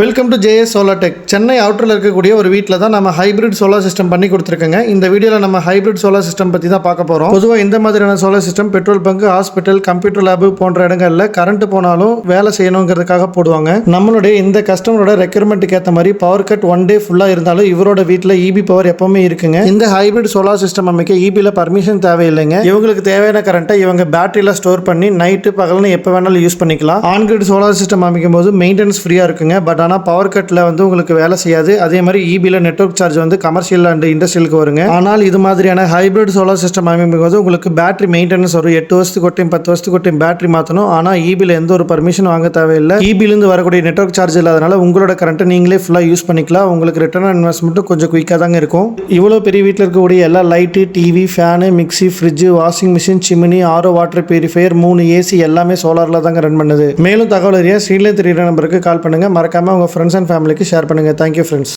Welcome to JS solar tech. Chennai அவுட்டரில் இருக்கக்கூடிய ஒரு வீட்டில் தான் நம்ம ஹைப்ரிட் சோலார் சிஸ்டம் பண்ணி கொடுத்துருக்கோங்க. இந்த வீடியோவில் நம்ம ஹைப்ரிட் சோலார் சிஸ்டம் பற்றி தான் பார்க்க போகிறோம். பொதுவாக இந்த மாதிரியான solar system petrol bunk, hospital, computer lab போன்ற இடங்களில் கரண்ட் போனாலும் வேலை செய்யணுங்கிறதுக்காக போடுவாங்க. நம்மளுடைய இந்த கஸ்டமரோட ரெக்யர்மெண்ட்டுக்கு ஏற்ற மாதிரி பவர் கட் ஒன் டே ஃபுல்லாக இருந்தாலும் இவரோட வீட்டில் இபி பவர் எப்பவுமே இருக்குங்க. இந்த ஹைப்ரிட் சோலார் சிஸ்டம் அமைக்க இபியில் பர்மிஷன் தேவையில்லைங்க. இவங்களுக்கு தேவையான கரண்ட்டை இவங்க பேட்டரியில் ஸ்டோர் பண்ணி நைட்டு பகல்னு எப்போ வேணாலும் யூஸ் பண்ணிக்கலாம். ஆன்கிரிட் சோலார் சிஸ்டம் அமைக்கும் போது மெயின்டெனன்ஸ் ஃப்ரீயாக இருக்குங்க. பட் ஆனால் பவர் கட்டில் வந்து உங்களுக்கு வேலை செய்யாது. அதே மாதிரி இபியில் நெட்வொர்க் சார்ஜ் வந்து கமர்ஷியல் அண்ட் இண்டஸ்ட்ரியலுக்கு வருங்க. ஆனால் இது மாதிரியான ஹைப்ரிட் சோலார் சிஸ்டம் அமைக்கும் போது உங்களுக்கு பேட்டரி மெயின்டெனன்ஸ் வரும். 8 வருஷத்துக்கு ஒட்டையும் 10 வருஷத்துக்கு ஒட்டையும் பேட்டரி மாற்றணும். ஆனால் இபியில் எந்த ஒரு பர்மிஷன் வாங்க தேவையில்லை. இபிலிருந்து வரக்கூடிய நெட்வொர்க் சார்ஜ் இல்லாதனால உங்களோட கரண்ட்டை நீங்களே ஃபுல்லாக யூஸ் பண்ணிக்கலாம். உங்களுக்கு ரிட்டர்ன் ஆன் இன்வெஸ்ட்மெண்ட்டும் கொஞ்சம் குயிக்காக தாங்க இருக்கும். இவ்வளோ பெரிய வீட்டில் இருக்கக்கூடிய எல்லா light, TV, fan, mixie, fridge, washing machine, chimney, RO water purifier, 3 AC எல்லாமே சோலாரில் தாங்க ரன் பண்ணுது. மேலும் தகவல் அறிய ஸ்க்ரீன்ல தெரியுற நம்பருக்கு கால் பண்ணுங்க. மறக்காம உங்க ஃப்ரெண்ட்ஸ் அண்ட் ஃபேமிலிக்கு ஷேர் பண்ணுங்க. Thank you friends.